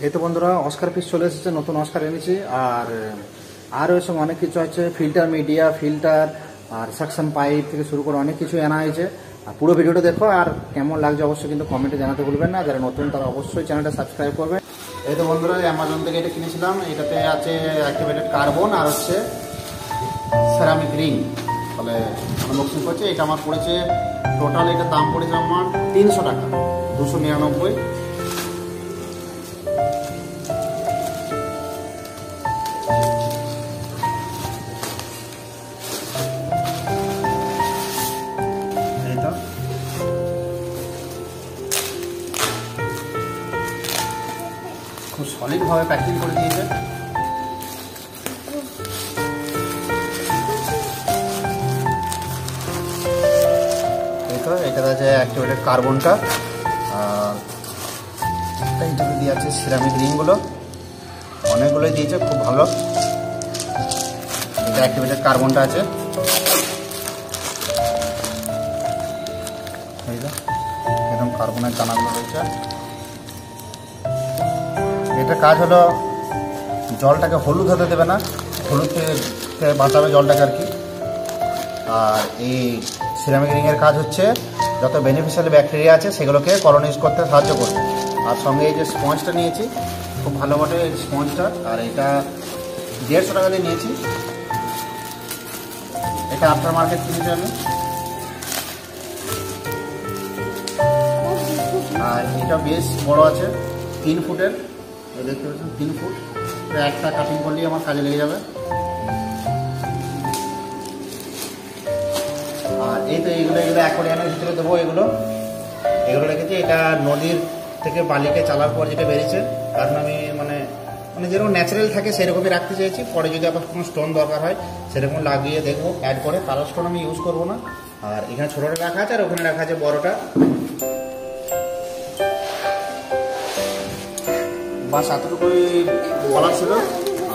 এই তো বন্ধুরা অস্কার পিস চলে এসেছে, নতুন অস্কার এনেছি। আর ওর সঙ্গে অনেক কিছু আছে, ফিল্টার মিডিয়া, ফিল্টার আর সাকশন পাইপ থেকে শুরু করে অনেক কিছু আনা হয়েছে। আর পুরো ভিডিওটা দেখো, আর কেমন লাগছে অবশ্যই কিন্তু কমেন্টে জানাতে ভুলবেন না। যারা নতুন তারা অবশ্যই চ্যানেলটা সাবস্ক্রাইব করবেন। এই তো বন্ধুরা অ্যামাজন থেকে এটা কিনেছিলাম। এটাতে আছে অ্যাক্টিভেটেড কার্বন আর হচ্ছে সেরামিক রিং। তাহলে আনবক্সিং করছে। এটা আমার পড়েছে টোটাল, এটার দাম পড়েছে আমার 300 টাকা, 299। খুব সলিডভাবে প্যাকিং করে দিয়েছে। এটা আছে অ্যাক্টিভেটেড কার্বনটা, আর এইটাতে দিয়ে আছে সিরামিক রিংগুলো, অনেকগুলোই দিয়েছে, খুব ভালো। এটা অ্যাক্টিভেটেড কার্বনটা আছে। এই যে এরকম কার্বনের দানাগুলো রয়েছে। এটা কাজ হলো জলটাকে হলুদ হতে দেবে না, হলুদ থেকে বাঁচাবে জলটাকে আর কি। আর এই সিরামিক রিংয়ের কাজ হচ্ছে যত বেনিফিশিয়াল ব্যাকটেরিয়া আছে সেগুলোকে কলোনাইজ করতে সাহায্য করবে। আর সঙ্গে এই যে স্পঞ্জটা নিয়েছি, খুব ভালো বটে এই স্পঞ্জটা। আর এটা 150 টাকা দিয়ে নিয়েছি। এটা আফটার মার্কেট কিনেছি আমি। আর এটা বেশ বড় আছে, 3 ফুটের। দেখতে পাচ্ছেন 3 ফুট। একটা কাটিং করলেই আমার কাজে লেগে যাবে। আর এই তো এইগুলো অ্যাকোয়ারিয়ামের ভিতরে দেবো। এগুলো রেখেছি। এটা নদীর থেকে বালিকে চালার পর যেটা বেরিয়েছে, কারণ আমি মানে যেরকম ন্যাচারাল থাকে সেরকমই রাখতে চেয়েছি। পরে যদি আবার কোনো স্টোন দরকার হয় সেরকম লাগিয়ে দেখবো অ্যাড করে। কালার স্টোন আমি ইউজ করবো না। আর এখানে ছোটোটা রাখা আছে, আর ওখানে রাখা আছে বড়টা। বাস এতটুকুই বলার ছিল।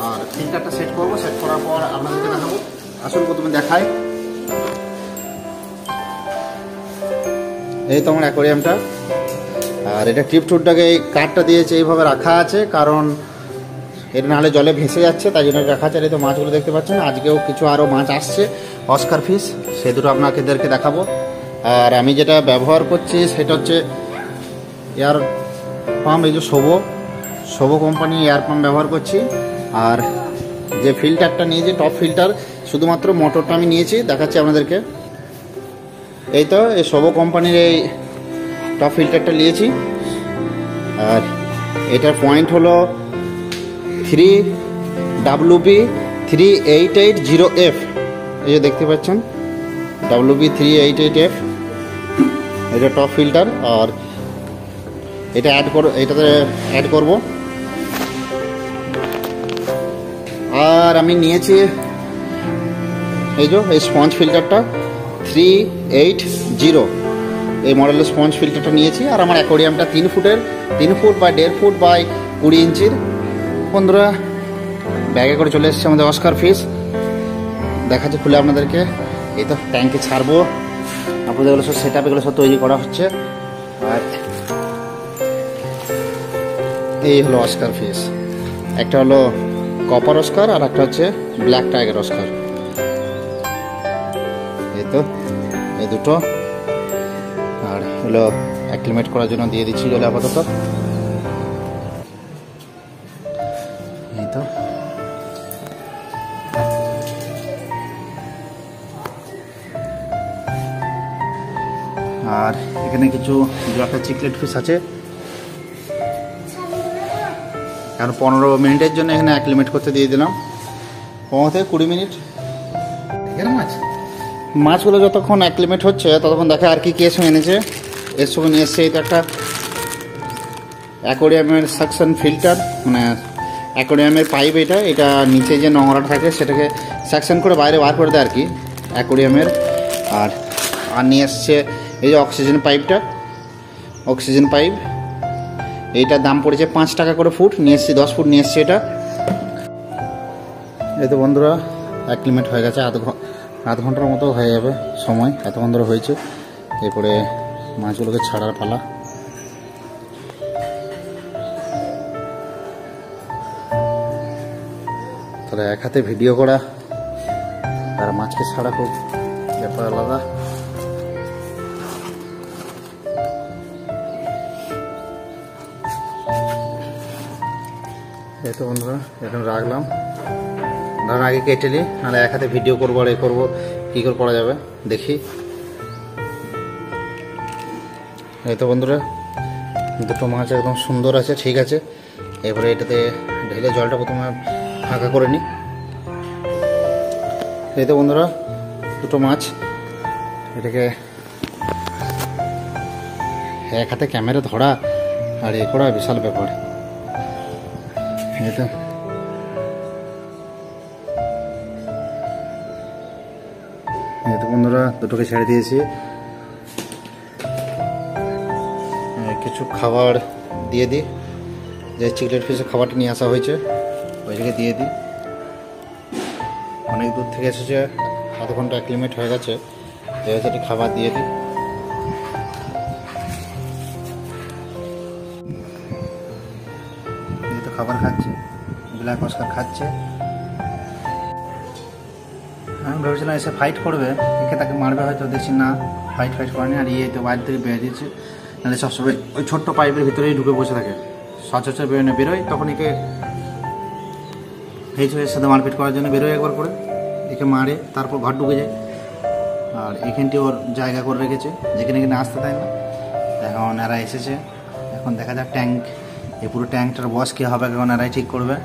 আর ফিল্টারটা সেট করবো, সেট করার পর আপনাদেরকে দেখাবো। আসুন প্রথমে দেখাই। এই তো আমার অ্যাকোয়ারিয়ামটা। আর এটা ক্লিপটুরটাকে এই কাঠটা দিয়েছে এইভাবে রাখা আছে, কারণ এটা নাহলে জলে ভেসে যাচ্ছে, তাই জন্য রাখা আছে। এই তো মাছগুলো দেখতে পাচ্ছেন। আজকেও কিছু আরও মাছ আসছে অস্কার ফিশ, সে দুটো আপনাদেরকে দেখাবো। আর আমি যেটা ব্যবহার করছি সেটা হচ্ছে এয়ার পাম্প। এই যে শোভো কোম্পানি এয়ার পাম্প ব্যবহার করছি। আর যে ফিল্টারটা নিয়েছি টপ ফিল্টার, শুধুমাত্র মোটরটা আমি নিয়েছি, দেখাচ্ছি আপনাদেরকে। এই তো এই শোভো কোম্পানির এই টপ ফিল্টারটা নিয়েছি। আর এটার পয়েন্ট হলো 3WB3880F। এই যে দেখতে পাচ্ছেন WB388F, এটা টপ ফিল্টার। আর এটাতে অ্যাড করব। আর আমি নিয়েছি এই স্পঞ্জ ফিল্টারটা 380, এই মডেলের স্পঞ্জ ফিল্টারটা নিয়েছি। আর আমার অ্যাকোয়ারিয়ামটা 3 ফুট বা 1.5 ফুট বাই 20 ইঞ্চির। বন্ধুরা ব্যাগে করে চলে এসেছে আমাদের অস্কার ফিশ, দেখাচ্ছি খুলে আপনাদেরকে। এই তো ট্যাঙ্কে ছাড়বো, আপনাদের এগুলো সব সেট আপ, এগুলো সব তৈরি করা হচ্ছে। আর এই হলো অস্কার ফিশ, একটা হলো কপার অস্কার আর একটা হচ্ছে ব্ল্যাক টাইগার অস্কার। এই তো এই দুটো। আর হলো অ্যাক্লিমেট করার জন্য দিয়ে দিচ্ছি জলে আপাতত। এই তো আর এখানে কিছু একটা চিকলেট ফিশ আছে, কারণ 15 মিনিটের জন্য এখানে অ্যাক্লিমেট করতে দিয়ে দিলাম। 15 থেকে 20 মিনিট। এখানে মাছগুলো যতক্ষণ অ্যাক্লিমেট হচ্ছে ততক্ষণ দেখে আর কি এর সঙ্গে এনেছে। এর সঙ্গে নিয়ে এসছে এই তো একটা অ্যাকোয়ারিয়ামের সাকশন ফিল্টার, মানে অ্যাকোয়ারিয়ামের পাইপ। এটা নিচে যে নোংরা থাকে সেটাকে সাকশন করে বাইরে বার করে দেয় আর কি অ্যাকোয়ারিয়ামের। আর নিয়ে এসছে এই যে অক্সিজেন পাইপ। এইটার দাম পড়েছে 5 টাকা করে ফুট। নিয়ে এসছি 10 ফুট নিয়ে এসছি এটা। এই তো বন্ধুরা অ্যাক্লিমেট হয়ে গেছে, আধ ঘন্টার মতো হয়ে যাবে সময়, এতক্ষণ ধরে হয়েছে। এরপরে মাছগুলোকে ছাড়ার পালা। এক হাতে ভিডিও করা আর মাছকে ছাড়া খুব ব্যাপার আলাদা। এই তো বন্ধুরা এখন রাখলাম, ধরুন আগে কেটে নিই, নাহলে এক হাতে ভিডিও করবো আর এ করবো, কী করে করা যাবে দেখি। এই তো বন্ধুরা দুটো মাছ একদম সুন্দর আছে, ঠিক আছে। এবারে এটাতে ঢেলে জলটা প্রথমে ফাঁকা করে নিই। এই তো বন্ধুরা দুটো মাছ, এটাকে এক হাতে ক্যামেরা ধরা আর এ করা বিশাল ব্যাপার। এই তো বন্ধুরা দুটোকে ছেড়ে দিয়েছি, কিছু খাবার দিয়ে দিই, যে চিকলেট ফিশের খাবারটা নিয়ে আসা হয়েছে ওই জায়গায় দিয়ে দিই। অনেক দূর থেকে এসেছে, আধ ঘন্টা অ্যাক্লিমেট হয়ে গেছে, এটি খাবার দিয়ে দিই। এই তো খাবার খাচ্ছে, ব্ল্যাক অস্কার খাচ্ছে। আমি ভেবেছিলাম এসে ফাইট করবে, একে তাকে মারবে, হয়তো দেখছি না ফাইট করেনি। আর ইয়ে তো বাইরে থেকে বেরিয়ে দিয়েছে, নাহলে সবসময় ওই ছোট্ট পাইপের ভিতরেই ঢুকে বসে থাকে, সচরাচর বেরোয়, তখন একে এর সাথে মারপিট করার জন্য বেরোয় একবার করে, একে মারে, তারপর ঘর ঢুকে যায়। আর এখানটি ওর জায়গা করে রেখেছে, যেখানে এখানে আসতে দেয় না। এখন এরা এসেছে, এখন দেখা যাক ট্যাঙ্ক, এই পুরো ট্যাঙ্কটার বস কী হবে, এখন এরাই ঠিক করবে।